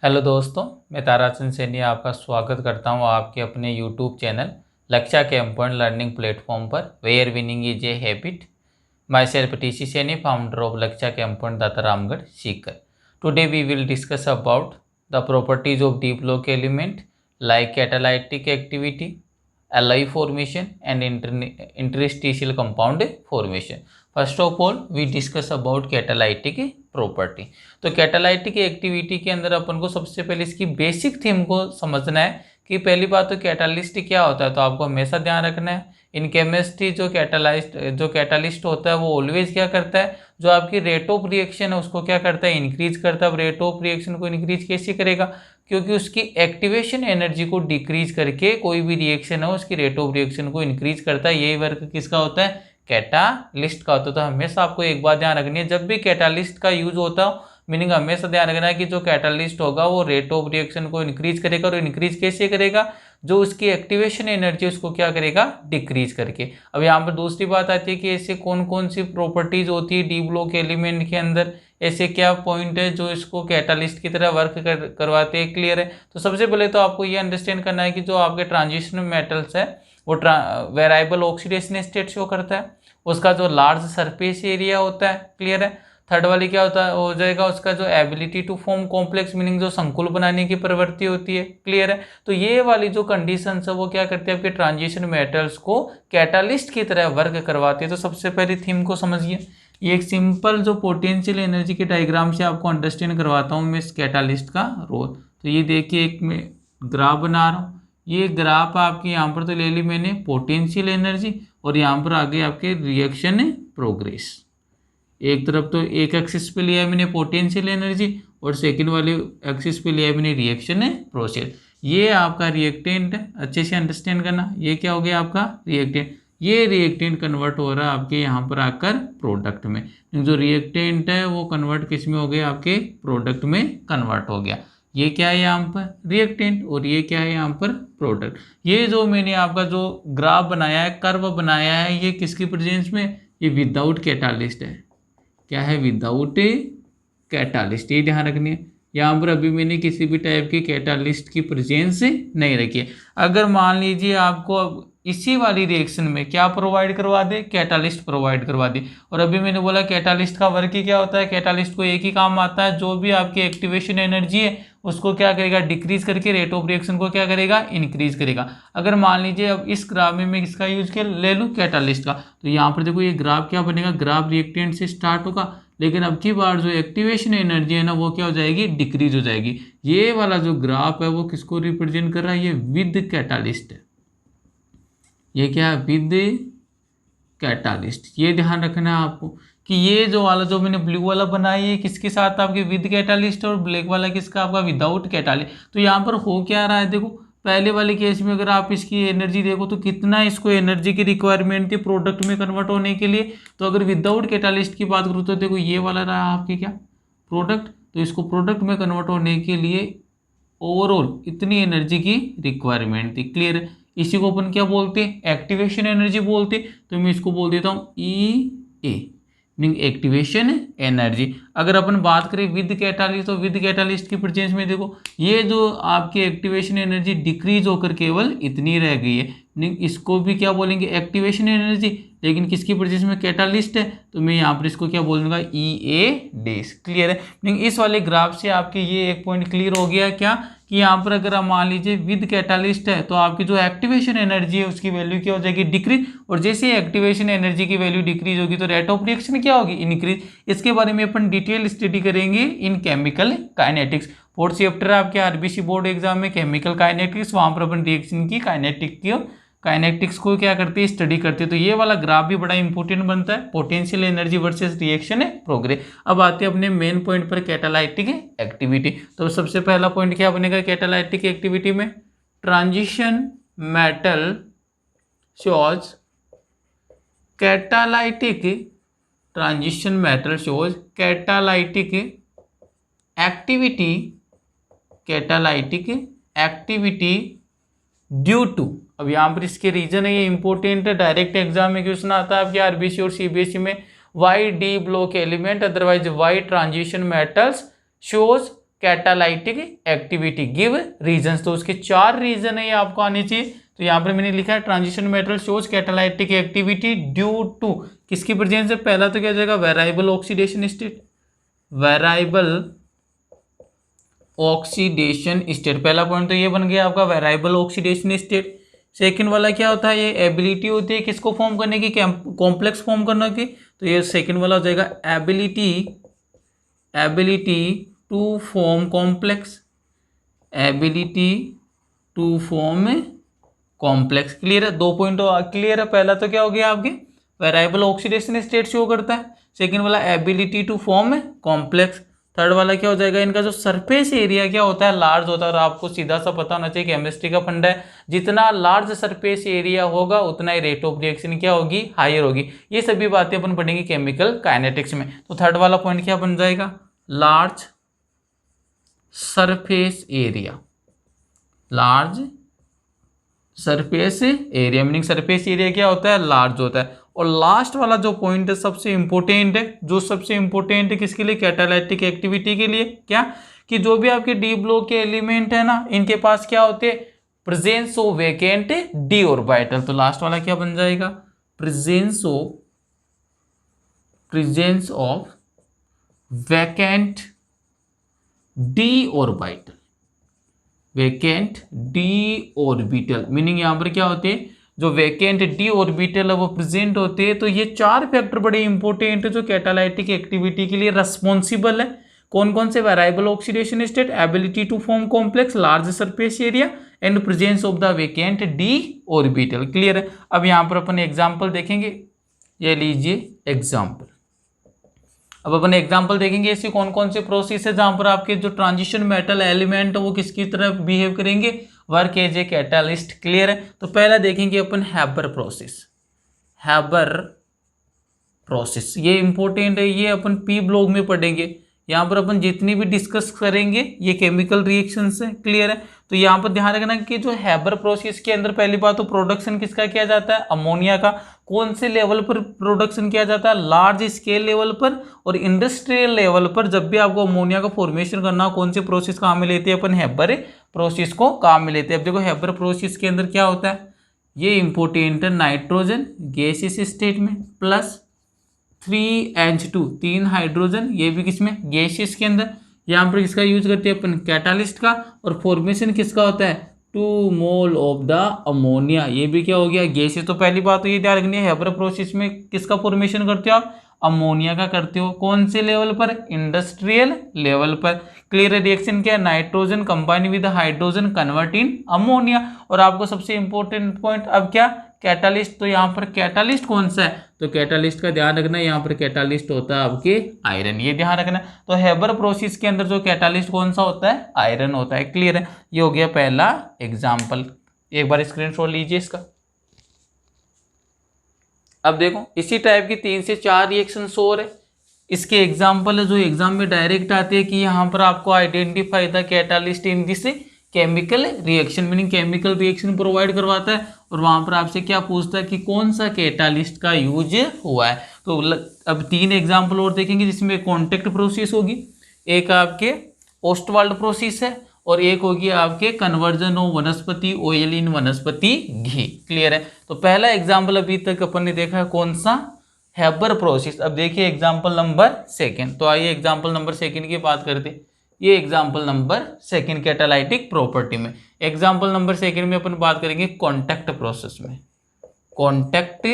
Hello दोस्तों, मैं ताराचंद सैनी आपका स्वागत करता हूं आपके अपने यूट्यूब चैनल लक्ष्य कैंपन लर्निंग प्लेटफॉर्म पर where winning is a habit. Myself TC Saini, founder of Lakshya कैंपन Data Ramgarh Sikar. Today we will discuss about the properties of D block element like catalytic activity, alloy formation and interstitial compound formation. First of all we discuss about catalytic property. तो catalytic activity के अंदर अपन को सबसे पहले इसकी basic theme को समझना है कि पहली बात तो कैटालिस्ट क्या होता है। तो आपको हमेशा ध्यान रखना है इन केमिस्ट्री जो कैटालिस्ट होता है वो ऑलवेज क्या करता है, जो आपकी रेट ऑफ रिएक्शन है उसको क्या करता है, इंक्रीज करता है। अब रेट ऑफ रिएक्शन को इंक्रीज कैसे करेगा, क्योंकि उसकी एक्टिवेशन एनर्जी को डिक्रीज करके कोई भी रिएक्शन है उसकी रेट ऑफ रिएक्शन को इंक्रीज करता है। यही वर्क किसका होता है, कैटालिस्ट का होता है। तो हमेशा आपको एक बात ध्यान रखनी है, जब भी कैटालिस्ट का यूज होता हो मीनिंग हमेशा ध्यान रखना है कि जो कैटालिस्ट होगा वो रेट ऑफ रिएक्शन को इंक्रीज करेगा। और इंक्रीज कैसे करेगा, जो उसकी एक्टिवेशन एनर्जी उसको क्या करेगा, डिक्रीज करके। अब यहाँ पर दूसरी बात आती है कि ऐसे कौन कौन सी प्रॉपर्टीज होती है डी ब्लॉक एलिमेंट के अंदर, ऐसे क्या पॉइंट है जो इसको कैटालिस्ट की तरह वर्क करवाते हैं। क्लियर है। तो सबसे पहले तो आपको ये अंडरस्टैंड करना है कि जो आपके ट्रांजिशन मेटल्स है वो वेरिएबल ऑक्सीडेशन स्टेट शो करता है, उसका जो लार्ज सरफेस एरिया होता है। क्लियर है। थर्ड वाली क्या होता है, हो जाएगा उसका जो ability to form complex meaning जो संकुल बनाने की प्रवृत्ति होती है। क्लियर है। तो ये वाली जो कंडीशन है वो क्या करती है, आपके ट्रांजिशन मेटल्स को कैटालिस्ट की तरह वर्क करवाती है। तो सबसे पहले थीम को समझिए। ये एक सिंपल जो पोटेंशियल एनर्जी के डायग्राम से आपको अंडरस्टैंड करवाता हूँ मैं इस कैटालिस्ट का रोल। तो ये देखिए एक मैं ग्राफ बना रहा हूँ। ये ग्राफ आपकी यहाँ पर तो ले ली मैंने पोटेंशियल एनर्जी और यहाँ पर आगे आपके रिएक्शन प्रोग्रेस। एक तरफ तो एक एक्सिस पे लिया है मैंने पोटेंशियल एनर्जी और सेकंड वाले एक्सिस पे लिया है मैंने रिएक्शन प्रोसेस। ये आपका रिएक्टेंट है, अच्छे से अंडरस्टैंड करना। ये क्या हो गया आपका रिएक्टेंट, ये रिएक्टेंट कन्वर्ट हो रहा है आपके यहाँ पर आकर प्रोडक्ट में। जो रिएक्टेंट है वो कन्वर्ट किस में हो गया, आपके प्रोडक्ट में कन्वर्ट हो गया। ये क्या है यहाँ पर रिएक्टेंट और ये क्या है यहाँ पर प्रोडक्ट। ये जो मैंने आपका जो ग्राफ बनाया है, कर्व बनाया है, ये किसकी प्रेजेंस में, ये विदाउट कैटालिस्ट है। क्या है, विदाउट कैटालिस्ट। ये ध्यान रखनी है। यहाँ पर अभी मैंने किसी भी टाइप की कैटालिस्ट की प्रेजेंस नहीं रखी है। अगर मान लीजिए आपको अब इसी वाली रिएक्शन में क्या प्रोवाइड करवा दे, कैटालिस्ट प्रोवाइड करवा दे। और अभी मैंने बोला कैटालिस्ट का वर्क ही क्या होता है, कैटालिस्ट को एक ही काम आता है, जो भी आपकी एक्टिवेशन एनर्जी है उसको क्या करेगा, डिक्रीज करके रेट ऑफ रिएक्शन को क्या करेगा, इंक्रीज करेगा। अगर मान लीजिए अब इस ग्राफ में मैं इसका यूज कर ले लूँ कैटालिस्ट का, तो यहाँ पर देखो ये ग्राफ क्या बनेगा, ग्राफ रिएक्टेंट से स्टार्ट होगा, लेकिन अब की बार जो एक्टिवेशन एनर्जी है ना वो क्या हो जाएगी, डिक्रीज हो जाएगी। ये वाला जो ग्राफ है वो किसको रिप्रेजेंट कर रहा है, ये विद कैटालिस्ट है। ये क्या है, विद कैटालिस्ट। ये ध्यान रखना है आपको कि ये जो वाला जो मैंने ब्लू वाला बनाया है किसके साथ, आपके विद कैटालिस्ट, और ब्लैक वाला किसका, आपका विदाउट कैटालिस्ट। तो यहाँ पर हो क्या रहा है, देखो पहले वाले केस में अगर आप इसकी एनर्जी देखो तो कितना इसको एनर्जी की रिक्वायरमेंट थी प्रोडक्ट में कन्वर्ट होने के लिए। तो अगर विदाउट कैटालिस्ट की बात करूँ तो देखो ये वाला रहा आपके क्या प्रोडक्ट, तो इसको प्रोडक्ट में कन्वर्ट होने के लिए ओवरऑल इतनी एनर्जी की रिक्वायरमेंट थी। क्लियर है। इसी को अपन क्या बोलते हैं, एक्टिवेशन एनर्जी बोलते। तो मैं इसको बोल देता हूँ ई ए मीनिंग एक्टिवेशन एनर्जी। अगर अपन बात करें विद कैटालिस्ट, तो विद कैटालिस्ट की प्रेजेंस में देखो ये जो आपकी एक्टिवेशन एनर्जी डिक्रीज होकर केवल इतनी रह गई है, इसको भी क्या बोलेंगे, एक्टिवेशन एनर्जी। लेकिन किसकी प्रेजेंस में, कैटालिस्ट है, तो मैं यहाँ पर इसको क्या बोल दूंगा, ई ए डेस। क्लियर है। इस वाले ग्राफ से आपके ये एक पॉइंट क्लियर हो गया क्या, कि यहाँ पर अगर आप मान लीजिए विद कैटालिस्ट है तो आपकी जो एक्टिवेशन एनर्जी है उसकी वैल्यू क्या हो जाएगी, डिक्रीज। और जैसे ही एक्टिवेशन एनर्जी की वैल्यू डिक्रीज होगी तो रेट ऑफ रिएक्शन क्या होगी, इंक्रीज। इसके बारे में अपन डिटेल स्टडी करेंगे इन केमिकल काइनेटिक्स। फोर्थ चैप्टर आपके आरबीसी बोर्ड एग्जाम में केमिकल काइनेटिक्स, वहां पर अपन रिएक्शन की काइनेटिक्स को क्या करते हैं, स्टडी करते हैं। तो ये वाला ग्राफ भी बड़ा इंपॉर्टेंट बनता है, पोटेंशियल एनर्जी वर्सेस रिएक्शन है प्रोग्रेस। अब आते हैं अपने मेन पॉइंट पर, कैटालाइटिक एक्टिविटी। तो सबसे पहला पॉइंट क्या बनेगा कैटालाइटिक एक्टिविटी में, transition metal shows catalytic, transition metal shows catalytic activity, catalytic activity due to. अब यहाँ पर इसके रीजन है, ये इंपॉर्टेंट है, डायरेक्ट एग्जाम में क्वेश्चन आता है आपके आरबीसी और सीबीएसई में। Why D block element otherwise why transition metals shows catalytic activity, give reasons. तो उसके 4 रीजन है, ये आपको आने चाहिए। तो यहाँ पर मैंने लिखा है transition metal shows catalytic activity due to किसकी प्रेजेंस है। पहला तो क्या हो जाएगा, variable oxidation state, variable oxidation state. पहला पॉइंट तो ये बन गया आपका वेरिएबल ऑक्सीडेशन स्टेट। सेकंड वाला क्या होता है, ये एबिलिटी होती है किसको फॉर्म करने की, कॉम्प्लेक्स फॉर्म करने की। तो ये सेकंड वाला हो जाएगा ability to form complex, ability to form complex. Clear है, 2 पॉइंट क्लियर है। पहला तो क्या हो गया आपके वेरिएबल ऑक्सीडेशन स्टेट शो करता है, सेकंड वाला ability to form complex, third वाला क्या हो जाएगा, इनका जो सरफेस एरिया क्या होता है, लार्ज होता है। और आपको सीधा सा पता होना चाहिए, केमिस्ट्री का फंडा है, जितना लार्ज सरफेस एरिया होगा उतना ही रेट ऑफ रिएक्शन क्या होगी, हायर होगी। ये सभी बातें अपन पढ़ेंगे केमिकल काइनेटिक्स में। तो थर्ड वाला पॉइंट क्या बन जाएगा, large surface area, large surface area meaning surface area क्या होता है, लार्ज होता है। और लास्ट वाला जो पॉइंट है सबसे इंपॉर्टेंट है, जो सबसे इंपॉर्टेंट है किसके लिए, कैटालाइटिक एक्टिविटी के लिए। क्या कि जो भी आपके डी ब्लॉक के एलिमेंट है ना, इनके पास क्या होते हैं, presence of vacant D orbital. तो लास्ट वाला क्या बन जाएगा, presence of vacant D orbital, vacant D orbital. Meaning यहाँ पर क्या होते हैं, जो वैकेंट डी ऑर्बिटल है वो प्रेजेंट होते हैं। तो ये 4 फैक्टर बड़े इंपॉर्टेंट है जो कैटालाइटिक एक्टिविटी के लिए रिस्पॉन्सिबल है। कौन कौन से, variable oxidation state, ability to form complex, large surface area and presence of the vacant D orbital. Clear है। अब यहाँ पर अपन एग्जाम्पल देखेंगे, ये लीजिए एग्जाम्पल। अब अपन एग्जाम्पल देखेंगे ऐसी कौन कौन से प्रोसेस है जहां पर आपके जो ट्रांजिशन मेटल एलिमेंट है वो किसकी तरह बिहेव करेंगे, work as a catalyst. Clear है। तो पहला देखेंगे अपन हैबर प्रोसेस, हैबर प्रोसेस ये इंपॉर्टेंट है, ये अपन पी ब्लॉक में पढ़ेंगे। यहाँ पर अपन जितनी भी डिस्कस करेंगे ये केमिकल रिएक्शंस है। क्लियर है। तो यहाँ पर ध्यान रखना कि जो हैबर प्रोसेस के अंदर पहली बात तो प्रोडक्शन किसका किया जाता है, अमोनिया का। कौन से लेवल पर प्रोडक्शन किया जाता है, लार्ज स्केल लेवल पर और इंडस्ट्रियल लेवल पर। जब भी आपको अमोनिया का फॉर्मेशन करना हो, कौन से प्रोसेस काम में लेते हैं अपन, हैबर प्रोसेस को काम में लेते हैं। अब देखो हैबर प्रोसेस के अंदर क्या होता है, ये इंपॉर्टेंट है, नाइट्रोजन गैसियस स्टेट में प्लस 3H2 3 हाइड्रोजन, ये भी किसमें, गैसियस के अंदर। यहाँ पर किसका यूज करते हैं अपन, कैटालिस्ट का। और फॉर्मेशन किसका होता है, 2 मोल ऑफ द अमोनिया, ये भी क्या हो गया, गैसियस। तो पहली बात तो ये ध्यान रखनी है, हैबर प्रोसेस में किसका फॉर्मेशन करते हो आप, अमोनिया का करते हो। कौन से लेवल पर, इंडस्ट्रियल लेवल पर। क्लियर रिएक्शन क्या है, nitrogen combine with hydrogen convert in ammonia. और आपको सबसे इंपॉर्टेंट पॉइंट अब क्या, कैटालिस्ट। तो यहाँ पर कैटालिस्ट कौन सा है, तो कैटालिस्ट का ध्यान रखना, यहाँ पर कैटालिस्ट होता है आपके आयरन, ये ध्यान रखना। तो हैबर प्रोसेस के अंदर जो कैटालिस्ट कौन सा होता है, आयरन होता है। क्लियर है। ये हो गया पहला एग्जाम्पल, एक बार स्क्रीनशॉट लीजिए इसका। अब देखो इसी टाइप की 3 से 4 रिएक्शंस और है, इसके एग्जाम्पल है जो एग्जाम में डायरेक्ट आते हैं कि यहाँ पर आपको identify the catalyst in this chemical reaction, meaning chemical reaction provide करवाता है। और वहां पर आपसे क्या पूछता है कि कौन सा कैटालिस्ट का यूज हुआ है। तो अब 3 एग्जाम्पल और देखेंगे जिसमें कॉन्टेक्ट प्रोसेस होगी, एक आपके ओस्टवाल्ड प्रोसेस है और एक होगी आपके कन्वर्जन ऑफ वनस्पति ऑयल इन वनस्पति घी। क्लियर है। तो पहला एग्जाम्पल अभी तक अपन ने देखा है कौन सा, हैबर प्रोसेस। अब देखिए एग्जाम्पल नंबर 2। तो आइए एग्जाम्पल नंबर 2 की बात करते हैं। ये एग्जाम्पल नंबर 2 कैटालाइटिक प्रॉपर्टी में। एग्जाम्पल नंबर 2 में अपन बात करेंगे कॉन्टैक्ट प्रोसेस में। कॉन्टैक्ट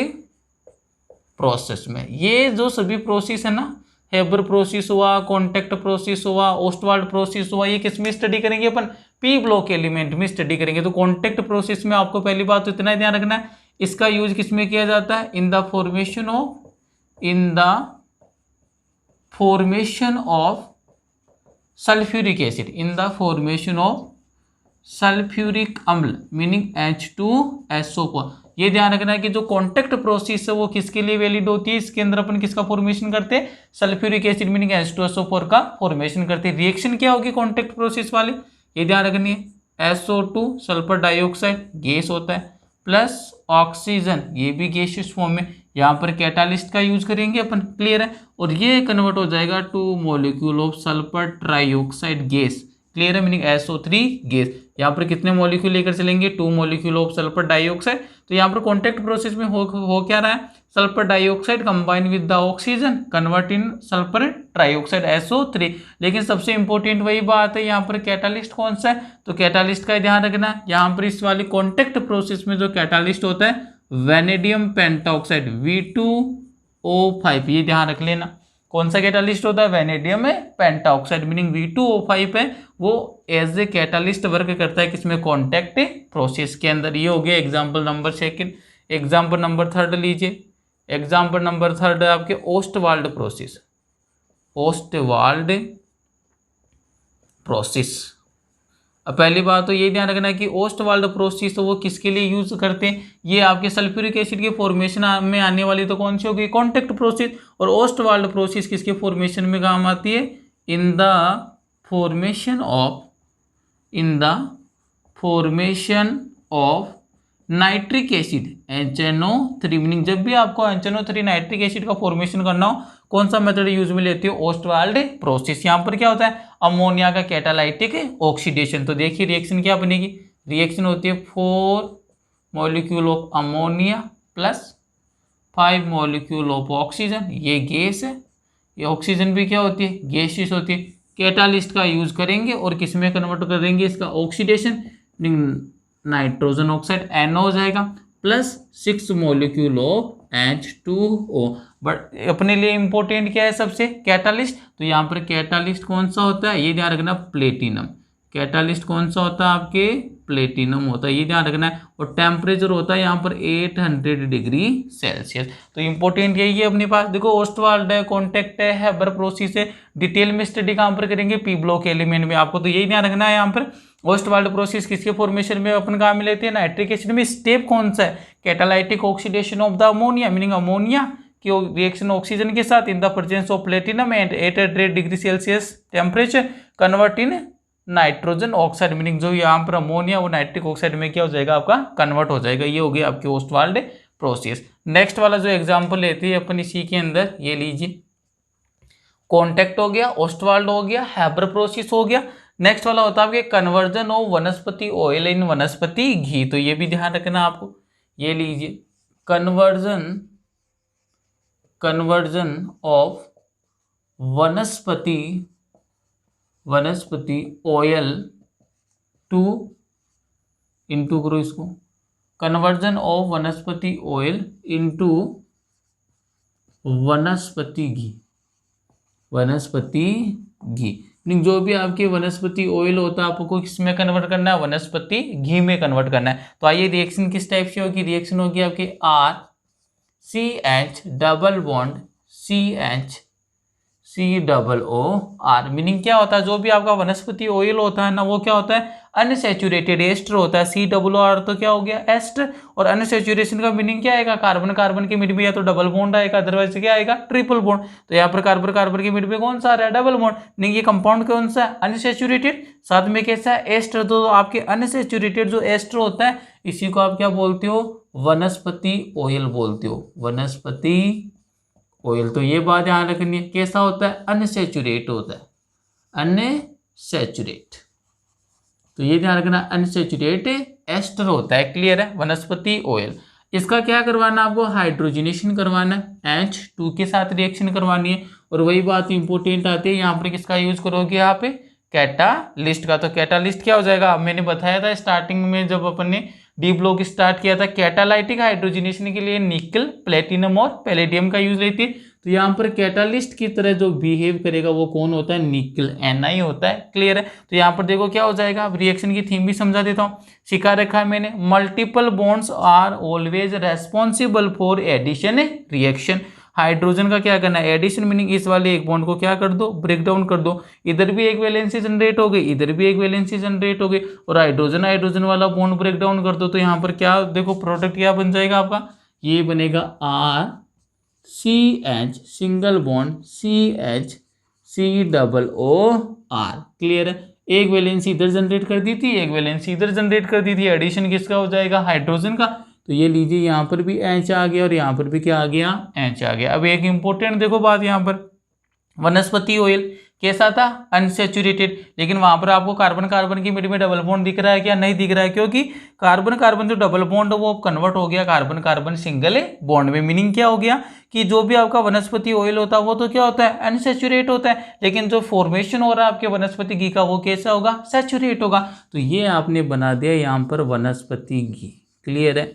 प्रोसेस में ये जो सभी प्रोसेस है ना, हैबर प्रोसेस हुआ, कॉन्टैक्ट प्रोसेस हुआ, ओस्टवाल्ड प्रोसेस हुआ, ये किस में स्टडी करेंगे अपन, पी ब्लॉक एलिमेंट में स्टडी करेंगे। तो कॉन्टैक्ट प्रोसेस में आपको पहली बात तो इतना ही ध्यान रखना है, इसका यूज किस में किया जाता है, in the formation of sulphuric acid, in the formation of sulphuric अम्ल मीनिंग H2SO4। ये ध्यान रखना है कि जो कॉन्टैक्ट प्रोसेस है वो किसके लिए वैलिड होती है, इसके अंदर अपन किसका फॉर्मेशन करते हैं, सल्फ्यूरिक एसिड मीनिंग H2SO4 का फॉर्मेशन करते हैं। रिएक्शन क्या होगी कॉन्टैक्ट प्रोसेस वाली, ये ध्यान रखनी है, SO2 सल्फर डाइऑक्साइड गैस होता है प्लस ऑक्सीजन, ये भी गैसियस फॉर्म में, यहाँ पर कैटालिस्ट का यूज करेंगे अपन, क्लियर है। और ये कन्वर्ट हो जाएगा two molecule of sulphur trioxide gas, clear है, मीनिंग SO3 गैस। यहाँ पर कितने मॉलिक्यूल लेकर चलेंगे, 2 मॉलिक्यूल ऑफ सल्फर डाइऑक्साइड। तो यहाँ पर कॉन्टैक्ट प्रोसेस में हो क्या रहा है, sulphur dioxide combine with the oxygen convert in sulphur trioxide SO3। लेकिन सबसे इंपॉर्टेंट वही बात है, यहाँ पर कैटालिस्ट कौन सा है, तो कैटालिस्ट का ध्यान रखना है। यहाँ पर इस वाली कॉन्टैक्ट प्रोसेस में जो कैटालिस्ट होता है वेनेडियम पेंटाऑक्साइड V2O5, ये ध्यान रख लेना। कौन सा कैटालिस्ट होता है, वेनेडियम में पेंटाऑक्साइड, मीनिंग V2O5 है, वो एज ए कैटालिस्ट वर्क करता है किसमें, कॉन्टैक्ट प्रोसेस के अंदर। ये हो गया एग्जाम्पल नंबर 2। एग्जाम्पल नंबर 3 लीजिए। एग्जाम्पल नंबर 3 आपके ओस्टवाल्ड प्रोसेस, ओस्टवाल्ड प्रोसेस। अब पहली बात तो ये ध्यान रखना है कि ओस्टवाल्ड प्रोसेस तो वो किसके लिए यूज करते हैं, ये आपके सल्फ्यूरिक एसिड के फॉर्मेशन में आने वाली तो कौन सी होगी, कॉन्टैक्ट प्रोसेस। और ओस्टवाल्ड प्रोसेस किसके फॉर्मेशन में काम आती है, in the formation of nitric acid HNO3, meaning जब भी आपको HNO3 नाइट्रिक एसिड का फॉर्मेशन करना हो, कौन सा मेथड यूज में लेती है, ओस्टवाल्ड प्रोसेस। यहाँ पर क्या होता है, अमोनिया का कैटालाइटिक ऑक्सीडेशन। तो देखिए रिएक्शन क्या बनेगी, रिएक्शन होती है 4 molecule of ammonia plus 5 molecule of oxygen, ये गैस है, ये ऑक्सीजन भी क्या होती है, गैसियस होती है। कैटालिस्ट का यूज करेंगे और किस में कन्वर्ट करेंगे, इसका ऑक्सीडेशन, नाइट्रोजन ऑक्साइड NO हो जाएगा plus 6 molecule of H2O। But अपने लिए इंपॉर्टेंट क्या है सबसे, कैटालिस्ट। तो यहाँ पर कैटालिस्ट कौन सा होता है, ये ध्यान रखना, प्लेटिनम। कैटालिस्ट कौन सा होता है आपके, प्लेटिनम होता है, ये ध्यान रखना है। और टेम्परेचर होता है यहाँ पर 800 डिग्री सेल्सियस। तो इंपॉर्टेंट यही है अपने पास। देखो ओस्टवाल्ड है, कॉन्टैक्ट है, हैबर प्रोसेस है, डिटेल में स्टडी कहाँ पर करेंगे, पी ब्लॉक एलिमेंट में। आपको तो यही ध्यान रखना है। यहाँ पर ओस्टवाल्ड प्रोसेस किसके फॉर्मेशन में अपन कहाँ में लेते हैं, नाइट्रिक एसिड में। स्टेप कौन सा है, catalytic oxidation of the ammonia, meaning ammonia की रिएक्शन ऑक्सीजन के साथ इन the presence of platinum and 800 degree Celsius temperature convert in nitrogen oxide, meaning जो यहाँ पर अमोनिया वो नाइट्रिक ऑक्साइड में क्या हो जाएगा, आपका कन्वर्ट हो जाएगा। ये हो गया आपकी ओस्टवाल्ड प्रोसेस। नेक्स्ट वाला जो एग्जाम्पल लेते हैं अपन इसी के अंदर, ये लीजिए, कॉन्टैक्ट हो गया, ओस्टवाल्ड हो गया, हैबर प्रोसेस हो गया। नेक्स्ट वाला होता है आपके कन्वर्जन ऑफ वनस्पति ऑयल इन वनस्पति घी। तो ये भी ध्यान रखना आपको, ये लीजिए, कन्वर्जन ऑफ वनस्पति ऑयल टू, इनटू करो इसको, कन्वर्जन ऑफ वनस्पति ऑयल इनटू वनस्पति घी। जो भी आपके वनस्पति ऑयल होता है आपको किसमें कन्वर्ट करना है, वनस्पति घी में कन्वर्ट करना है। तो आइए रिएक्शन किस टाइप से होगी, रिएक्शन होगी आपकी RCH double bond CHCOR, meaning क्या होता है, जो भी आपका वनस्पति ऑयल होता है ना, वो क्या होता है, अनसैचुरेटेड एस्टर होता है। COR तो क्या हो गया, एस्टर। और अनसैचुरेशन का मीनिंग क्या आएगा, कार्बन कार्बन के मिड में या तो डबल बॉन्ड आएगा, अदरवाइज क्या आएगा, ट्रिपल बॉन्ड। तो यहाँ पर कार्बन कार्बन के मिड में कौन सा आ रहा है, डबल बॉन्ड, मीनिंग ये कंपाउंड कौन सा है, अनसैचुरेटेड। साथ में कैसा है, एस्टर। तो आपके अनसैचुरेटेड जो एस्टर होता है इसी को आप क्या बोलते हो, वनस्पति ऑयल बोलते हो, वनस्पति ऑयल। तो ये बात ध्यान रखनी है, कैसा होता है, अनसैचुरेट होता है, अनसैचुरेट। तो ये ध्यान रखना, अनसैचुरेट एस्टर होता है, क्लियर है, वनस्पति ऑयल। इसका क्या करवाना है आपको, हाइड्रोजनेशन करवाना है, H2 के साथ रिएक्शन करवानी है। और वही बात इंपॉर्टेंट आती है, यहाँ पर किसका यूज करोगे, यहाँ पे कैटालिस्ट का। तो कैटालिस्ट क्या हो जाएगा, मैंने बताया था स्टार्टिंग में जब अपन ने डी ब्लॉक स्टार्ट किया था, कैटालाइटिक हाइड्रोजनेशन के लिए निकल, प्लेटिनम और पैलेडियम का यूज लेती है। तो यहाँ पर कैटालिस्ट की तरह जो बिहेव करेगा वो कौन होता है, निकल, Na होता है, क्लियर है। तो यहाँ पर देखो क्या हो जाएगा, अब रिएक्शन की थीम भी समझा देता हूँ, सिखा रखा है मैंने। Multiple bonds are always responsible for addition reaction. Hydrogen का क्या करना है, एडिशन, मीनिंग इस वाले एक बॉन्ड को क्या कर दो, ब्रेक डाउन कर दो। इधर भी एक वैलेंसी जनरेट हो गई, इधर भी एक वैलेंसी जनरेट हो गई, और हाइड्रोजन वाला बॉन्ड ब्रेक डाउन कर दो। तो यहाँ पर क्या देखो, प्रोडक्ट क्या बन जाएगा आपका, ये बनेगा RCH single bond CHCOR, clear है। एक वैलेंसी इधर जनरेट कर दी थी, एक वैलेंसी इधर जनरेट कर दी थी, एडिशन किसका हो जाएगा, हाइड्रोजन का। तो ये लीजिए यहाँ पर भी एच आ गया और यहाँ पर भी क्या आ गया, एच आ गया। अब एक इंपॉर्टेंट देखो बात यहाँ पर, वनस्पति ऑयल कैसा था, अनसेचुरेटेड, लेकिन वहां पर आपको कार्बन कार्बन की मिड में डबल बॉन्ड दिख रहा है क्या, नहीं दिख रहा है, क्योंकि कार्बन कार्बन जो डबल बॉन्ड वो कन्वर्ट हो गया कार्बन कार्बन सिंगल बॉन्ड में। मीनिंग क्या हो गया कि जो भी आपका वनस्पति ऑयल होता है वो तो क्या होता है, अनसेचुरेट होता है, लेकिन जो फॉर्मेशन हो रहा है आपके वनस्पति घी का वो कैसा होगा, सैचुरेट होगा। तो ये आपने बना दिया यहाँ पर वनस्पति घी। क्लियर है,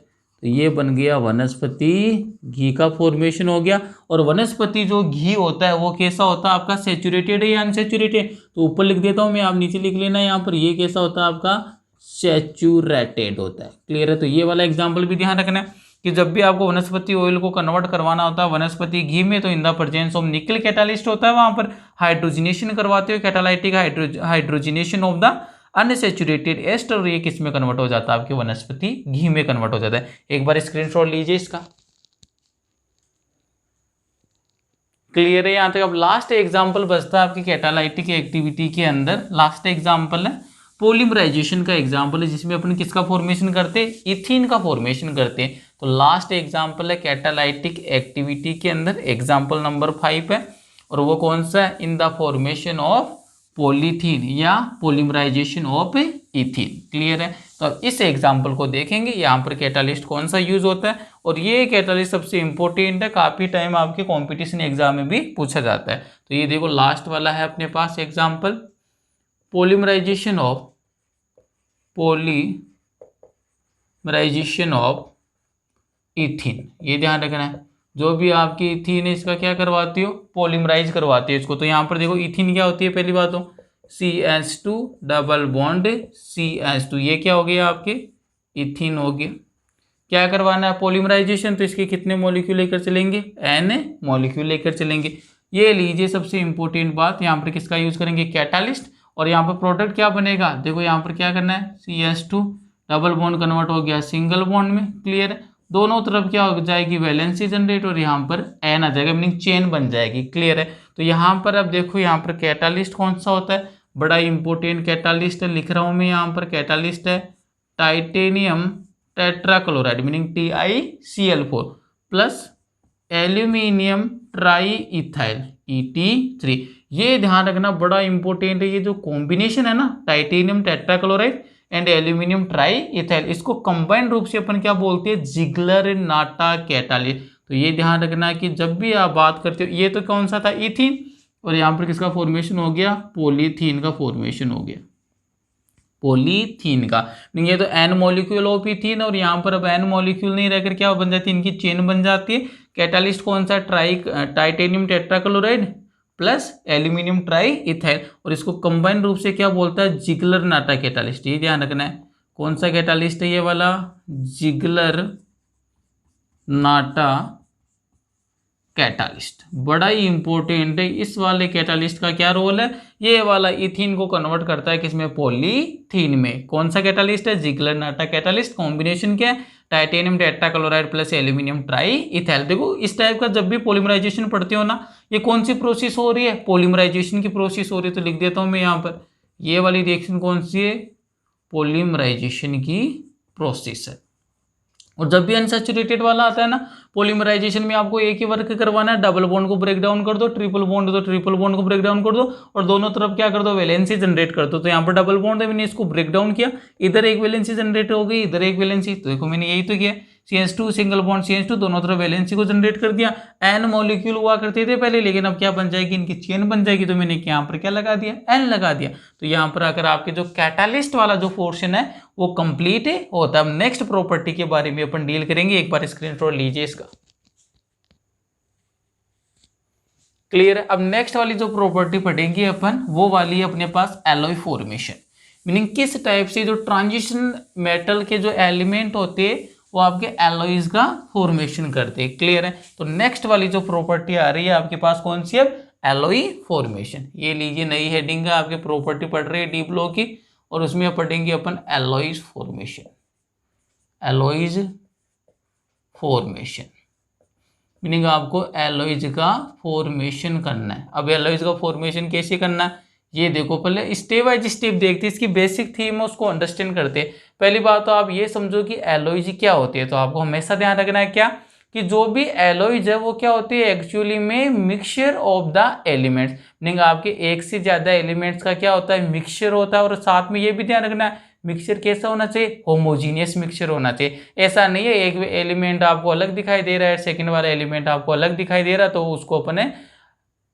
तो ये बन गया वनस्पति घी का फॉर्मेशन हो गया। और वनस्पति जो घी होता है वो कैसा होता है आपका, सैचुरेटेड है या अनसैचुरेटेड, तो ऊपर लिख देता हूं मैं, आप नीचे लिख लेना यहाँ पर, ये कैसा होता है आपका, सैचुरेटेड होता है। क्लियर है, तो ये वाला एग्जाम्पल भी ध्यान रखना है कि जब भी आपको वनस्पति ऑयल को कन्वर्ट करवाना होता है वनस्पति घी में, तो in the presence of nickel catalyst होता है, वहां पर हाइड्रोजिनेशन करवाते हो, catalytic hydrogenation of the unsaturated ester, और ये किस में कन्वर्ट हो जाता है, आपके वनस्पति घी में कन्वर्ट हो जाता है। एक बार स्क्रीनशॉट लीजिए इसका। क्लियर है यहाँ तक। अब लास्ट एग्जांपल बचता है आपकी कैटालाइटिक एक्टिविटी के अंदर, लास्ट एग्जांपल है पॉलीमराइजेशन का एग्जांपल है, जिसमें अपन किसका फॉर्मेशन करते हैं, इथीन का फॉर्मेशन करते हैं। तो लास्ट एग्जांपल है कैटालाइटिक एक्टिविटी के अंदर, एग्जांपल नंबर 5 है, और वो कौन सा है, in the formation of polythene या पॉलीमराइजेशन ऑफ इथीन। क्लियर है, तो अब इस एग्जांपल को देखेंगे, यहाँ पर कैटालिस्ट कौन सा यूज होता है, और ये कैटालिस्ट सबसे इंपॉर्टेंट है, काफी टाइम आपके कंपटीशन एग्जाम में भी पूछा जाता है। तो ये देखो लास्ट वाला है अपने पास एग्जांपल, पॉलीमराइजेशन ऑफ इथीन। ये ध्यान रखना है, जो भी आपकी इथीन है इसका क्या करवाती हो, पॉलीमराइज करवाती है इसको। तो यहाँ पर देखो इथीन क्या होती है, पहली बात तो CH2 डबल बॉन्ड CH2, ये क्या हो गया आपके, इथीन हो गया। क्या करवाना है, पॉलीमराइजेशन, तो इसके कितने मॉलिक्यूल लेकर चलेंगे, N मॉलिक्यूल लेकर चलेंगे। ये लीजिए सबसे इंपॉर्टेंट बात, यहाँ पर किसका यूज करेंगे, कैटालिस्ट, और यहाँ पर प्रोडक्ट क्या बनेगा, देखो यहाँ पर क्या करना है, CH2 डबल बॉन्ड कन्वर्ट हो गया सिंगल बॉन्ड में। क्लियर है, दोनों तरफ क्या हो जाएगी, वैलेंसी जनरेट, और यहाँ पर N आ जाएगा, मीनिंग चेन बन जाएगी। क्लियर है, तो यहाँ पर अब देखो यहाँ पर कैटालिस्ट कौन सा होता है, बड़ा इंपॉर्टेंट कैटालिस्ट है, लिख रहा हूँ मैं यहाँ पर, कैटालिस्ट है titanium tetrachloride, meaning TiCl4 plus aluminium try ethyl ET3। ये ध्यान रखना, बड़ा इंपॉर्टेंट है, ये जो कॉम्बिनेशन है ना, titanium tetrachloride and aluminium try ethyl, इसको कंबाइंड रूप से अपन क्या बोलते हैं, जिगलर नाटा कैटालिस्ट। तो ये ध्यान रखना कि जब भी आप बात करते हो, ये तो कौन सा था, इथीन, और यहाँ पर किसका फॉर्मेशन हो गया, पॉलीथीन का फॉर्मेशन हो गया, पॉलीथीन का। ये तो N मॉलिक्यूल ऑफ इथीन, और यहाँ पर अब N मॉलिक्यूल नहीं रहकर क्या बन जाती है, इनकी चेन बन जाती है। कैटालिस्ट कौन सा, titanium tetrachloride plus aluminium try ethyl, और इसको कंबाइंड रूप से क्या बोलता है, जिगलर नाटा कैटालिस्ट। ये ध्यान रखना है, कौन सा कैटालिस्ट है ये वाला, जिगलर नाटा कैटालिस्ट, बड़ा ही इंपॉर्टेंट है। इस वाले कैटालिस्ट का क्या रोल है, ये वाला इथीन को कन्वर्ट करता है किसमें, पॉलीथीन में। कौन सा कैटालिस्ट है, जिगलर नाटा कैटालिस्ट। कॉम्बिनेशन क्या है, titanium tetrachloride plus aluminium try ethyl. देखो इस टाइप का जब भी पॉलीमराइजेशन पढ़ते हो ना, ये कौन सी प्रोसेस हो रही है, पॉलीमराइजेशन की प्रोसेस हो रही है। तो लिख देता हूं मैं यहाँ पर, ये वाली रिएक्शन कौन सी है, पॉलीमराइजेशन की प्रोसेस है। और जब भी अनसैचुरेटेड वाला आता है ना, पॉलीमराइजेशन में आपको एक ही वर्क करवाना है, डबल बॉन्ड को ब्रेक डाउन कर दो, ट्रिपल बॉन्ड दो, ट्रिपल बॉन्ड को ब्रेक डाउन कर दो, और दोनों तरफ क्या कर दो, वैलेंसी जनरेट कर दो। तो यहाँ पर डबल बॉन्ड है, मैंने इसको ब्रेक डाउन किया, इधर एक वैलेंसी जनरेट हो गई, इधर एक वैलेंसी। तो देखो मैंने यही तो किया, CH2 सिंगल बॉन्ड CH2, दोनों तरफ वैलेंसी को जनरेट कर दिया। N मॉलिक्यूल हुआ करते थे पहले, लेकिन अब क्या बन जाएगी, इनकी चेन बन जाएगी। तो मैंने यहाँ पर क्या लगा दिया, N लगा दिया। तो यहाँ पर अगर आपके जो कैटालिस्ट वाला जो पोर्शन है वो कंप्लीट होता है। अब नेक्स्ट प्रॉपर्टी के बारे में अपन डील करेंगे, एक बार स्क्रीनशॉट लीजिए इसका। क्लियर है, अब नेक्स्ट वाली जो प्रॉपर्टी पढ़ेंगे अपन, वो वाली है अपने पास एलॉय फॉर्मेशन, मीनिंग किस टाइप से जो ट्रांजिशन मेटल के जो एलिमेंट होते हैं वो आपके एलॉयज का फॉर्मेशन करते हैं। क्लियर है, तो नेक्स्ट वाली जो प्रॉपर्टी आ रही है आपके पास कौन सी है, एलॉय फॉर्मेशन। ये लीजिए नई हेडिंग है आपके, प्रॉपर्टी पढ़ रही है डी ब्लॉक की, और उसमें पढ़ेंगे अपन alloys formation. Alloys formation meaning आपको एलॉयज का फॉर्मेशन करना है। अब एलॉयज का फॉर्मेशन कैसे करना है, ये देखो, पहले स्टेप बाय स्टेप देखते हैं, इसकी बेसिक थीम है उसको अंडरस्टैंड करते हैं। पहली बात तो आप ये समझो कि एलॉयज क्या होती है। तो आपको हमेशा ध्यान रखना है क्या, कि जो भी एलॉयज है वो क्या होती है एक्चुअली में mixture of the elements, meaning आपके एक से ज्यादा एलिमेंट्स का क्या होता है मिक्सचर होता है। और साथ में ये भी ध्यान रखना है मिक्सचर कैसा होना चाहिए, होमोजीनियस मिक्सचर होना चाहिए। ऐसा नहीं है एक एलिमेंट आपको अलग दिखाई दे रहा है, सेकंड वाला एलिमेंट आपको अलग दिखाई दे रहा है, तो उसको अपने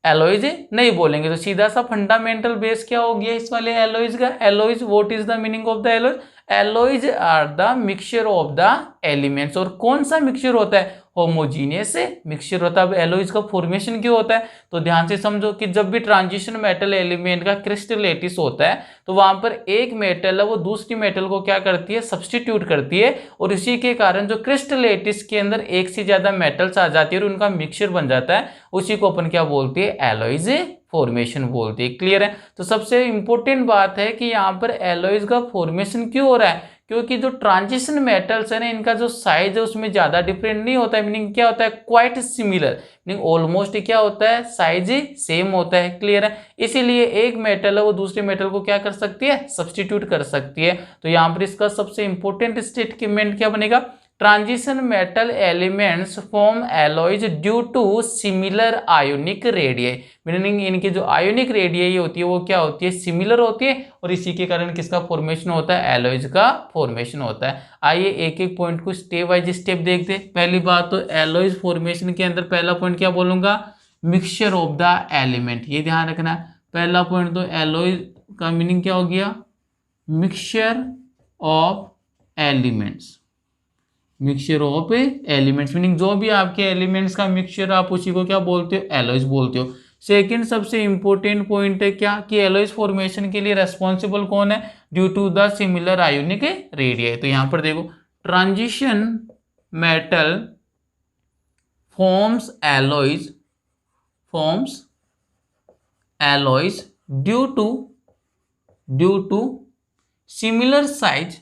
एलॉयज नहीं बोलेंगे। तो सीधा सा फंडामेंटल बेस क्या हो गया इस वाले एलॉयज का, alloys what is the meaning of the alloys, alloys are the mixture of the elements. और कौन सा मिक्सचर होता है, होमोजीनियस मिक्सचर होता है। अब एलॉयज का फॉर्मेशन क्यों होता है, तो ध्यान से समझो कि जब भी ट्रांजिशन मेटल एलिमेंट का क्रिस्टलेटिस होता है तो वहां पर एक मेटल है वो दूसरी मेटल को क्या करती है सब्सटीट्यूट करती है, और इसी के कारण जो क्रिस्टलेटिस के अंदर एक से ज्यादा मेटल्स आ जाती है और उनका मिक्सचर बन जाता है, उसी को अपन क्या बोलते हैं एलॉयज फॉर्मेशन बोलते हैं। क्लियर है। तो सबसे इंपॉर्टेंट बात है कि यहाँ पर एलॉयज का फॉर्मेशन क्यों हो रहा है, क्योंकि जो ट्रांजिशन मेटल्स है ना इनका जो साइज है उसमें ज्यादा डिफरेंट नहीं होता है, मीनिंग क्या होता है क्वाइट सिमिलर, मीनिंग ऑलमोस्ट क्या होता है साइज सेम होता है। क्लियर है। इसीलिए एक मेटल है वो दूसरे मेटल को क्या कर सकती है सब्सटीट्यूट कर सकती है। तो यहाँ पर इसका सबसे इंपॉर्टेंट स्टेटमेंट क्या बनेगा, transition metal elements form alloys due to similar ionic radii, meaning इनकी जो आयोनिक रेडियई होती है वो क्या होती है सिमिलर होती है, और इसी के कारण किसका फॉर्मेशन होता है एलॉयज का फॉर्मेशन होता है। आइए एक एक पॉइंट को स्टेप बाय स्टेप देखते हैं। पहली बात तो एलॉयज फॉर्मेशन के अंदर पहला पॉइंट क्या बोलूंगा, मिक्सचर ऑफ द एलिमेंट, ये ध्यान रखना है। पहला पॉइंट तो एलॉयज का मीनिंग क्या हो गया, mixture of elements, mixture of elements meaning जो भी आपके एलिमेंट्स का मिक्सचर आप उसी को क्या बोलते हो एलॉयज बोलते हो। सेकंड सबसे इंपॉर्टेंट पॉइंट है क्या, कि एलॉयज फॉर्मेशन के लिए रेस्पॉन्सिबल कौन है, due to the similar ionic radii. तो यहां पर देखो transition metal forms alloys due to similar size,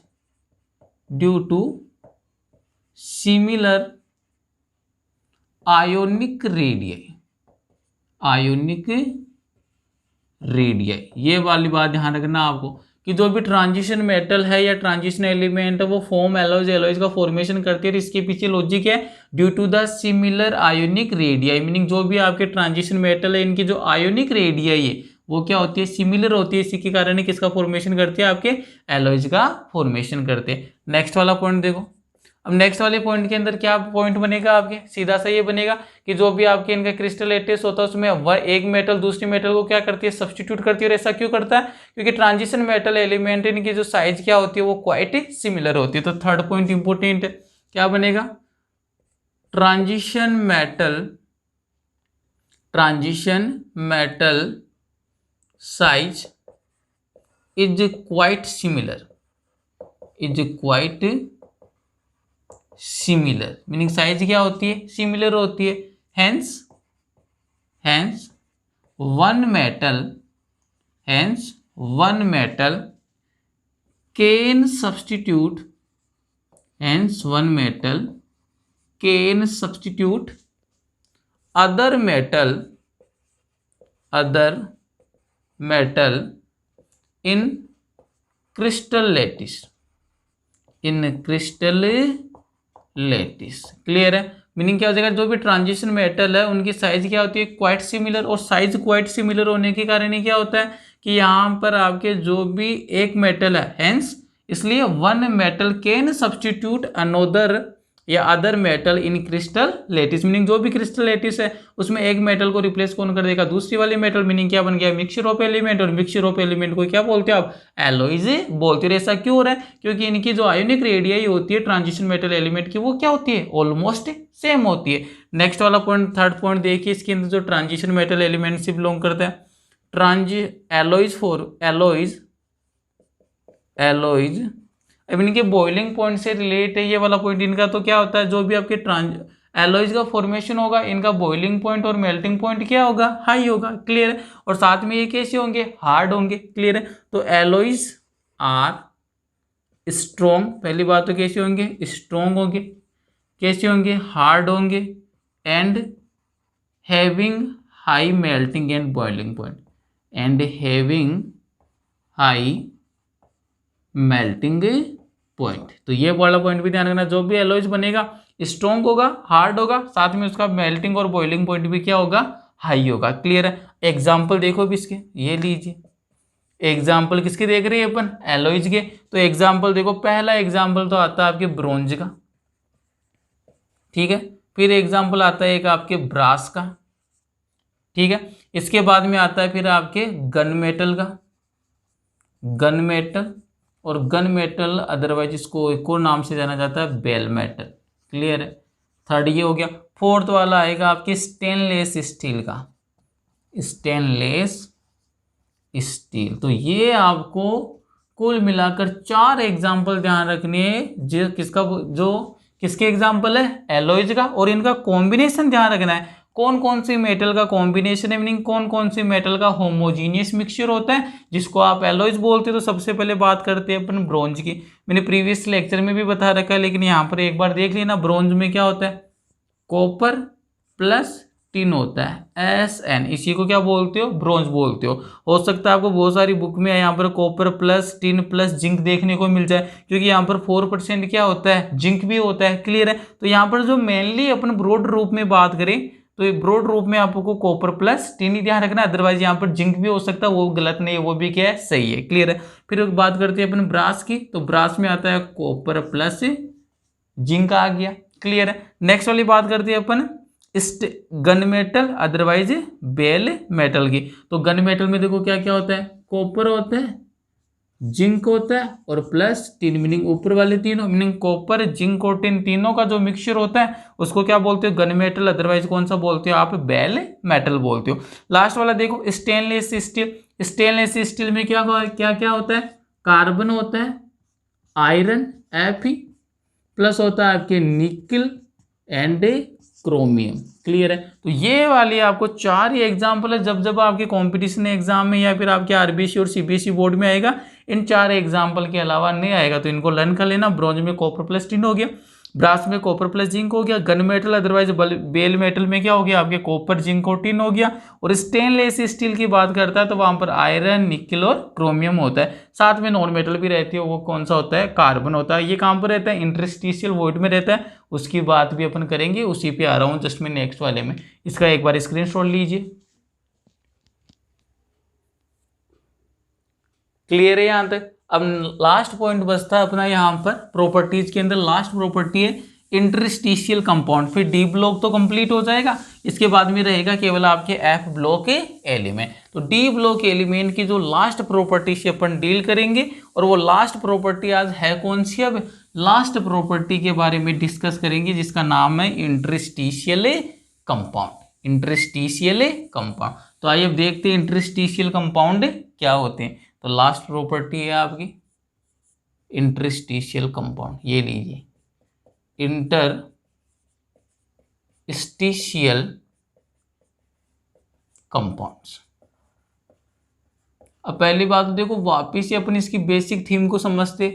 due to similar ionic radii, ये वाली बात ध्यान रखना आपको कि जो भी ट्रांजिशन मेटल है या ट्रांजिशन एलिमेंट है वो फॉर्म एलॉयज का फॉर्मेशन करती है। इसके पीछे लॉजिक है due to the similar ionic radii, meaning जो भी आपके ट्रांजिशन मेटल है इनकी जो आयोनिक रेडियई है वो क्या होती है सिमिलर होती है, इसी के कारण किसका फॉर्मेशन करती है आपके एलॉयज का फॉर्मेशन करते हैं। नेक्स्ट वाला पॉइंट देखो, अब नेक्स्ट वाले पॉइंट के अंदर क्या पॉइंट बनेगा आपके, सीधा सा ये बनेगा कि जो भी आपके इनका क्रिस्टल लेटिस होता है उसमें एक मेटल दूसरी मेटल को क्या करती है सब्सटीट्यूट करती है। और ऐसा क्यों करता है, क्योंकि ट्रांजिशन मेटल एलिमेंट इनकी जो साइज क्या होती है वो क्वाइट सिमिलर होती है। तो थर्ड पॉइंट इंपॉर्टेंट है, क्या बनेगा, transition metal size is quite similar, meaning size क्या होती है सिमिलर होती है। Hence one metal can substitute other metal in crystal lettuce. Clear है। मीनिंग क्या हो जाएगा, जो भी ट्रांजिशन मेटल है उनकी साइज क्या होती है क्वाइट सिमिलर, और साइज क्वाइट सिमिलर होने के कारण ही क्या होता है कि यहाँ पर आपके जो भी एक मेटल है हेंस, इसलिए one metal can substitute another या other metal in crystal lattice, meaning जो भी क्रिस्टल लेटिस है उसमें एक मेटल को रिप्लेस कौन कर देगा दूसरी वाली मेटल, मीनिंग क्या बन गया मिक्सचर ऑफ एलिमेंट, और मिक्सचर ऑफ एलिमेंट को क्या बोलते हैं आप एलॉयज बोलते हैं। ऐसा क्यों हो रहा है, क्योंकि इनकी जो आयोनिक रेडियई होती है ट्रांजिशन मेटल एलिमेंट की वो क्या होती है ऑलमोस्ट सेम होती है। नेक्स्ट वाला पॉइंट थर्ड पॉइंट देखिए, इसके अंदर जो ट्रांजिशन मेटल एलिमेंट से बिलोंग करता है एलॉयज अब इनके बॉइलिंग पॉइंट से रिलेट है ये वाला पॉइंट इनका। तो क्या होता है जो भी आपके एलॉयज का फॉर्मेशन होगा इनका बॉइलिंग पॉइंट और मेल्टिंग पॉइंट क्या होगा हाई होगा। क्लियर है। और साथ में ये कैसे होंगे हार्ड होंगे। क्लियर है। तो एलॉयज आर स्ट्रॉन्ग, पहली बात तो कैसे होंगे स्ट्रॉन्ग होंगे, कैसे होंगे हार्ड होंगे, and having high melting and boiling point, and having high melting point. तो ये वाला पॉइंट भी ध्यान रखना, जो भी एलॉयज बनेगा स्ट्रॉन्ग होगा, हार्ड होगा, साथ में उसका मेल्टिंग और बॉइलिंग पॉइंट भी क्या होगा, हाई होगा। क्लियर है। एग्जाम्पल देखो भी इसके, ये लीजिए एग्जाम्पल किसके देख रहे हैं अपन, एलॉयज के। तो एग्जाम्पल देखो, पहला एग्जाम्पल तो आता है आपके ब्रोंज का, ठीक है। फिर एग्जाम्पल आता है एक आपके ब्रास का, ठीक है। इसके बाद में आता है फिर आपके गन मेटल का, गन मेटल, और गन मेटल अदरवाइज इसको एक और नाम से जाना जाता है बेल मेटल। क्लियर है। थर्ड ये हो गया। फोर्थ वाला आएगा आपके स्टेनलेस स्टील का, स्टेनलेस स्टील। तो ये आपको कुल मिलाकर 4 एग्जाम्पल ध्यान रखने हैं, जो किसके एग्जाम्पल है, एलॉयज का, और इनका कॉम्बिनेशन ध्यान रखना है, कौन कौन सी मेटल का कॉम्बिनेशन है, मीनिंग कौन कौन सी मेटल का होमोजीनियस मिक्सचर होता है, जिसको आप एलॉयज बोलते हैं। तो सबसे पहले बात करते हैं अपन ब्रोंज की। मैंने प्रीवियस लेक्चर में भी बता रखा है, लेकिन यहाँ पर एक बार देख लेना। ब्रोंज में क्या होता है, कॉपर प्लस टिन होता है, Sn, इसी को क्या बोलते हो, ब्रोंज बोलते हो सकता है आपको बहुत सारी बुक में यहाँ पर copper plus tin plus zinc देखने को मिल जाए, क्योंकि यहाँ पर 4% क्या होता है, जिंक भी होता है। क्लियर है। तो यहाँ पर जो मेनली अपन ब्रॉड रूप में बात करें, तो ब्रॉड रूप में आपको कॉपर प्लस टिन ही ध्यान रखना, अदरवाइज यहाँ पर जिंक भी हो सकता है, वो गलत नहीं है, वो भी क्या है, सही है। क्लियर है। फिर बात करते हैं अपन ब्रास की, तो ब्रास में आता है कॉपर प्लस जिंक आ गया। क्लियर है। नेक्स्ट वाली बात करते हैं अपन gun metal otherwise bell metal की। तो गन मेटल में देखो क्या क्या होता है, कॉपर होता है, जिंक होता है, और प्लस टिन, मीनिंग ऊपर वाले तीनों, मीनिंग कॉपर जिंक और टिन, तीनों का जो मिक्सचर होता है उसको क्या बोलते हो, गन मेटल, अदरवाइज कौन सा बोलते हो आप, बेल मेटल बोलते हो। लास्ट वाला देखो स्टेनलेस स्टील। स्टेनलेस स्टील में क्या क्या क्या होता है, कार्बन होता है, आयरन Fe, प्लस होता है आपके निकल एंड क्रोमियम। क्लियर है। तो ये वाली आपको 4 ही एग्जाम्पल है, जब जब आपके कंपटीशन एग्जाम में या फिर आपके आरबीसी और सीबीएसई बोर्ड में आएगा, इन 4 एग्जाम्पल के अलावा नहीं आएगा, तो इनको लर्न कर लेना। ब्रॉन्ज में कॉपर प्लस टिन हो गया, ब्रास में कॉपर प्लस जिंक हो गया, gun metal otherwise bell metal में क्या हो गया आपके कॉपर जिंक और टिन हो गया, और स्टेनलेस स्टील की बात करता है तो वहां पर आयरन निकल और क्रोमियम होता है। साथ में नॉन मेटल भी रहती है, वो कौन सा होता है, कार्बन होता है। ये कहाँ पर रहता है, इंटरस्टिशियल वॉइड में रहता है, उसकी बात भी अपन करेंगे, उसी पे आ रहा हूँ जस्ट मैं नेक्स्ट वाले में। इसका एक बार स्क्रीनशॉट लीजिए। क्लियर है यहाँ तक। अब लास्ट पॉइंट बचता है अपना यहाँ पर प्रॉपर्टीज के अंदर, लास्ट प्रॉपर्टी है इंटरस्टिशियल कंपाउंड। फिर डी ब्लॉक तो कंप्लीट हो जाएगा, इसके बाद में रहेगा केवल आपके एफ ब्लॉक एलिमेंट। तो डी ब्लॉक एलिमेंट की जो लास्ट प्रॉपर्टी से अपन डील करेंगे, और वो लास्ट प्रॉपर्टी आज है कौन सी, अब लास्ट प्रॉपर्टी के बारे में डिस्कस करेंगे, जिसका नाम है इंटरस्टिशियल कंपाउंड। Interstitial compound. तो आइए अब देखते हैं इंटरस्टिशियल कंपाउंड क्या होते हैं। तो लास्ट प्रॉपर्टी है आपकी इंटरस्टिशियल कंपाउंड, ये लीजिए इंटरस्टिशियल कंपाउंड्स। अब पहली बात तो देखो, वापिस से अपन इसकी बेसिक थीम को समझते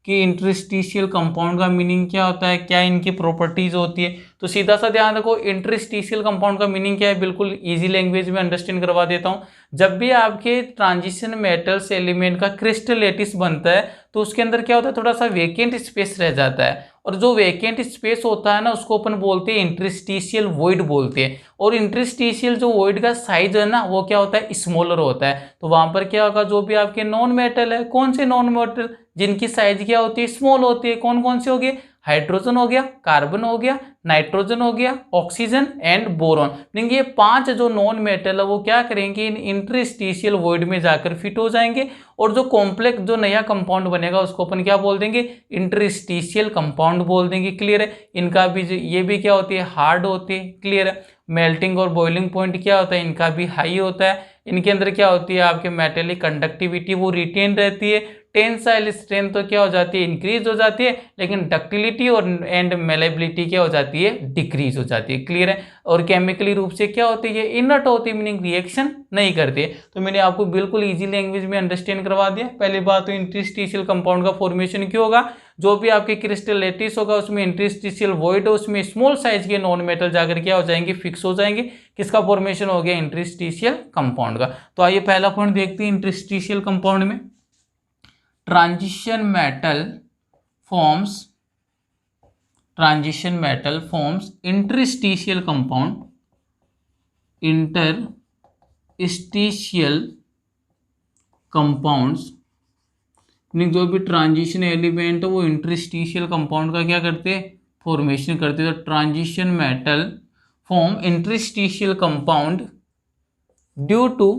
कि इंटरस्टिशियल कंपाउंड का मीनिंग क्या होता है, क्या इनकी प्रॉपर्टीज होती है। तो सीधा सा ध्यान रखो, इंटरस्टिशियल कंपाउंड का मीनिंग क्या है, बिल्कुल इजी लैंग्वेज में अंडरस्टैंड करवा देता हूँ। जब भी आपके ट्रांजिशन मेटल्स एलिमेंट का क्रिस्टल लैटिस बनता है, तो उसके अंदर क्या होता है, थोड़ा सा वेकेंट स्पेस रह जाता है, और जो वेकेंट स्पेस होता है ना, उसको अपन बोलते हैं इंटरस्टिशियल वॉइड बोलते हैं। और इंटरस्टिशियल जो वॉइड का साइज है ना, वो क्या होता है, स्मॉलर होता है। तो वहां पर क्या होगा, जो भी आपके नॉन मेटल है, कौन से नॉन मेटल जिनकी साइज क्या होती है, स्मॉल होती है, कौन कौन से हो गए, हाइड्रोजन हो गया, कार्बन हो गया, नाइट्रोजन हो गया, ऑक्सीजन एंड बोरॉन। मीनिंग ये 5 जो नॉन मेटल है वो क्या करेंगे, इन इंटरस्टिशियल वॉइड में जाकर फिट हो जाएंगे, और जो कॉम्प्लेक्स जो नया कंपाउंड बनेगा उसको अपन क्या बोल देंगे, इंटरस्टिशियल कंपाउंड बोल देंगे। क्लियर है। इनका भी ये भी क्या होती है, हार्ड होती है। क्लियर है। मेल्टिंग और बॉइलिंग पॉइंट क्या होता है, इनका भी हाई होता है। इनके अंदर क्या होती है आपके मेटेलिक कंडक्टिविटी वो रिटेन रहती है। टेंसाइल स्ट्रेंथ तो क्या हो जाती है, इंक्रीज हो जाती है, लेकिन डक्टिलिटी और एंड मेलेबिलिटी क्या हो जाती है, डिक्रीज हो जाती है। क्लियर है। और केमिकली रूप से क्या होती है, इनर्ट होती है, मीनिंग रिएक्शन नहीं करती है। तो मैंने आपको बिल्कुल इजी लैंग्वेज में अंडरस्टैंड करवा दिया। पहली बात तो इंटरस्टिशियल कंपाउंड का फॉर्मेशन क्यों होगा, जो भी आपके क्रिस्टल लेटिस होगा उसमें इंटरस्टिशियल वॉइड है, उसमें स्मॉल साइज के नॉन मेटल जाकर क्या हो जाएंगे, फिक्स हो जाएंगे। किसका फॉर्मेशन हो गया, इंटरस्टिशियल कंपाउंड का। तो आइए पहला पॉइंट देखते हैं इंटरस्टिशियल कंपाउंड में। Transition metal forms interstitial compound, interstitial compounds, जो भी ट्रांजिशन एलिमेंट है वो इंटरस्टिशियल कंपाउंड का क्या करते हैं, फॉर्मेशन करते हैं। तो transition metal form interstitial compound due to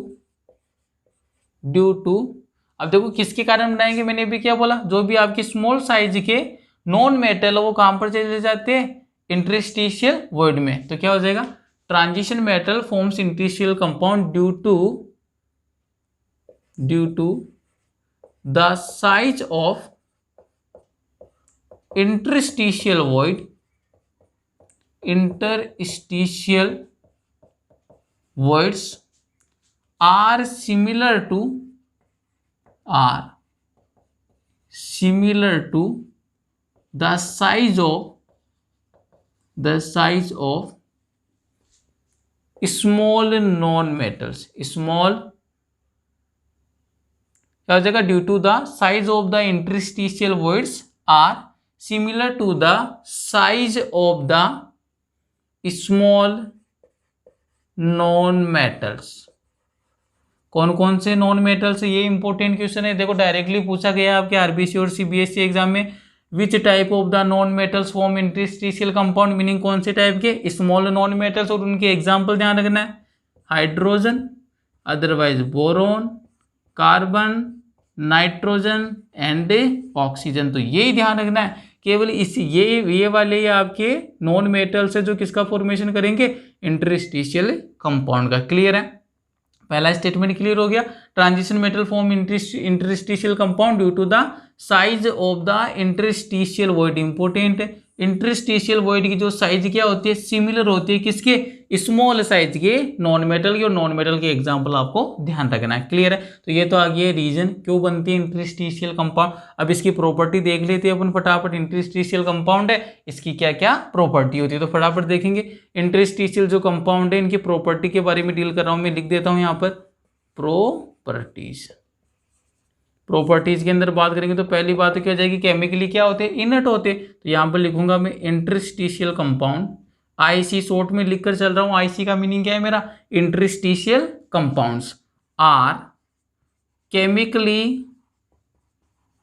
अब देखो किसके कारण बनाएंगे, मैंने भी क्या बोला, जो भी आपके स्मॉल साइज के नॉन मेटल है वो कहां पर चले जाते हैं, इंटरस्टिशियल वॉइड में। तो क्या हो जाएगा, transition metal forms interstitial compound due to the size of interstitial voids are similar to the size of small non-metals, क्या हो जाएगा, due to the size of the interstitial voids are similar to the size of the small non metals. कौन कौन से non metals, ये important question है। देखो directly पूछा गया आपके आरबीसी और सीबीएसई एग्जाम में, which type of the non metals form interstitial compound, meaning कौन से टाइप के, स्मॉल नॉन मेटल्स, और उनके एग्जाम्पल ध्यान रखना है, hydrogen, otherwise boron, carbon, nitrogen and oxygen. तो यही ध्यान रखना है, केवल इस ये वाले आपके नॉन मेटल्स है जो किसका फॉर्मेशन करेंगे, इंटरस्टिशियल कंपाउंड का। क्लियर है, पहला स्टेटमेंट क्लियर हो गया। Transition metal form interstitial compound due to the size of the interstitial void, important है। इंटरस्टिशियल वॉइड की जो साइज क्या होती है, सिमिलर होती है किसके, स्मॉल साइज के नॉन मेटल की, और नॉन मेटल के एग्जांपल आपको ध्यान रखना है। क्लियर है, तो ये तो आ गया रीजन क्यों बनती है इंटरस्टिशियल कंपाउंड। अब इसकी प्रॉपर्टी देख लेते हैं अपन फटाफट। इंटरस्टिशियल कंपाउंड है, इसकी क्या क्या प्रॉपर्टी होती है, तो फटाफट देखेंगे। इंटरस्टिशियल जो कंपाउंड है इनकी प्रॉपर्टी के बारे में डील कर रहा हूं मैं, लिख देता हूं यहाँ पर प्रॉपर्टीज के अंदर बात करेंगे तो पहली बात तो क्या हो जाएगी, केमिकली क्या होते हैं, इनर्ट होते हैं। तो यहाँ पर लिखूंगा मैं इंटरस्टिशियल कंपाउंड, आईसी शॉर्ट में लिखकर चल रहा हूँ। आईसी का मीनिंग क्या है मेरा, interstitial compounds are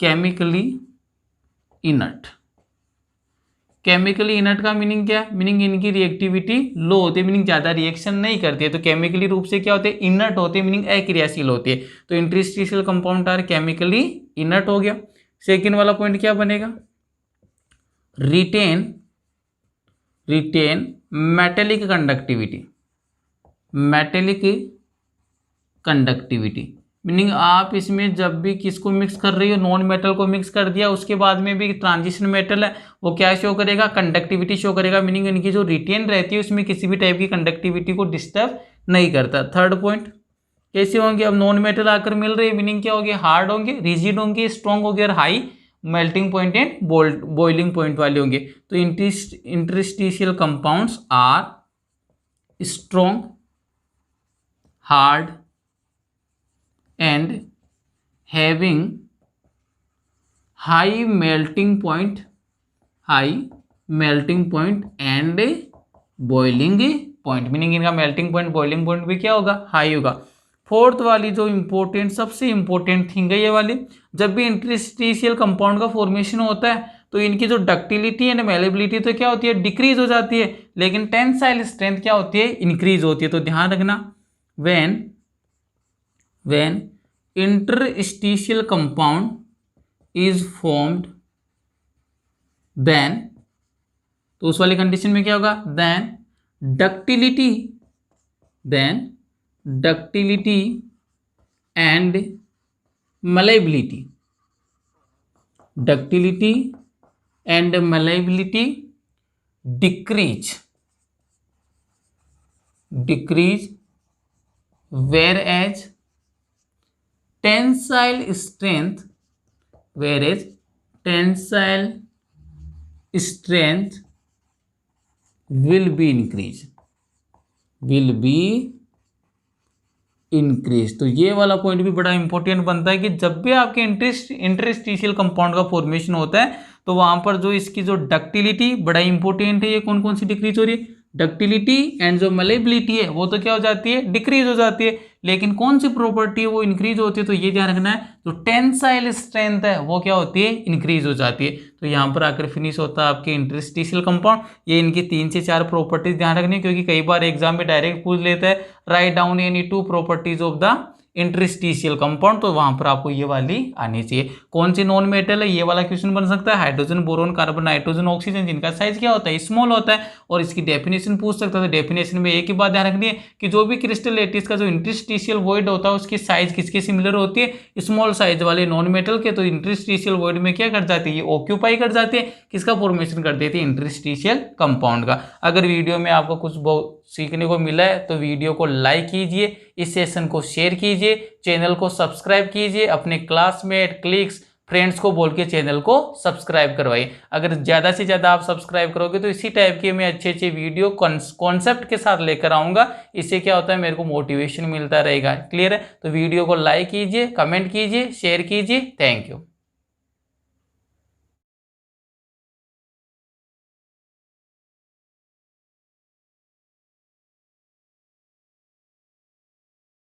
chemically inert. Chemically inert का मीनिंग क्या है, मीनिंग इनकी रिएक्टिविटी लो होती है, मीनिंग ज्यादा रिएक्शन नहीं करती है। तो केमिकली रूप से क्या होते हैं, इनर्ट होते हैं, मीनिंग अक्रियाशील होती है। तो interstitial compound are chemically inert हो गया। सेकेंड वाला पॉइंट क्या बनेगा, रिटेन मेटेलिक कंडक्टिविटी, मीनिंग आप इसमें जब भी किसको मिक्स कर रही हो, नॉन मेटल को मिक्स कर दिया, उसके बाद में भी ट्रांजिशन मेटल है वो क्या शो करेगा, कंडक्टिविटी शो करेगा। मीनिंग इनकी जो रिटेन रहती है उसमें किसी भी टाइप की कंडक्टिविटी को डिस्टर्ब नहीं करता। थर्ड पॉइंट कैसे होंगे, अब नॉन मेटल आकर मिल रही है, मीनिंग क्या होगी, हार्ड होंगे, रिजिड होंगे, स्ट्रॉन्ग होंगे और high melting point and boiling point वाले होंगे। तो interstitial compounds are strong, hard and having high melting point and boiling point, meaning इनका मेल्टिंग पॉइंट बॉइलिंग पॉइंट भी क्या होगा, हाई होगा। फोर्थ वाली जो इंपॉर्टेंट सबसे इंपॉर्टेंट थिंग है ये वाली, जब भी इंटरस्टिशियल कंपाउंड का फॉर्मेशन होता है तो इनकी जो डक्टिलिटी एंड मेलेबिलिटी तो क्या होती है, डिक्रीज हो जाती है, लेकिन टेंसाइल स्ट्रेंथ क्या होती है, इंक्रीज होती है। तो ध्यान रखना, when interstitial compound is formed then, तो उस वाली कंडीशन में क्या होगा, then ductility and malleability decrease, whereas tensile strength tensile strength will be increase. तो ये वाला पॉइंट भी बड़ा इंपॉर्टेंट बनता है कि जब भी आपके इंटरस्टिशियल कंपाउंड का फॉर्मेशन होता है तो वहां पर जो इसकी जो डक्टिलिटी बड़ा इंपॉर्टेंट है, ये कौन कौन सी डिक्रीज हो रही है, डक्टिलिटी एंड जो मलेबिलिटी है वो तो क्या हो जाती है, डिक्रीज हो जाती है। लेकिन कौन सी प्रॉपर्टी है वो इंक्रीज होती है, तो ये ध्यान रखना है, जो टेंसाइल स्ट्रेंथ है वो क्या होती है, इंक्रीज हो जाती है। तो यहाँ पर आकर फिनिश होता है आपके इंटरस्टिशियल कंपाउंड। ये इनकी 3 से 4 प्रॉपर्टीज ध्यान रखनी है, क्योंकि कई बार एग्जाम में डायरेक्ट पूछ लेता है write down any 2 properties of the interstitial compound, तो वहां पर आपको ये वाली आनी चाहिए। कौन सी नॉन मेटल है, ये वाला क्वेश्चन बन सकता है, hydrogen, boron, carbon, nitrogen, oxygen, जिनका साइज क्या होता है, स्मॉल होता है। और इसकी डेफिनेशन पूछ सकता है, तो डेफिनेशन में एक ही बात ध्यान रखनी है कि जो भी क्रिस्टल लैटिस का जो इंटरस्टिशियल वॉइड होता है उसकी साइज किसके सिमिलर होती है, स्मॉल साइज वाले नॉन मेटल के। तो इंटरस्टिशियल वॉइड में क्या कर जाती है, ये ऑक्यूपाई कर जाती है, किसका फॉर्मेशन कर देती है, इंटरस्टिशियल कंपाउंड का। अगर वीडियो में आपको कुछ सीखने को मिला है तो वीडियो को लाइक कीजिए, इस सेशन को शेयर कीजिए, चैनल को सब्सक्राइब कीजिए, अपने क्लासमेट, क्लिक्स, फ्रेंड्स को बोल के चैनल को सब्सक्राइब करवाइए। अगर ज़्यादा से ज़्यादा आप सब्सक्राइब करोगे तो इसी टाइप के मैं अच्छे अच्छे वीडियो कॉन्सेप्ट के साथ लेकर आऊँगा। इससे क्या होता है, मेरे को मोटिवेशन मिलता रहेगा। क्लियर है? तो वीडियो को लाइक कीजिए, कमेंट कीजिए, शेयर कीजिए। Thank you.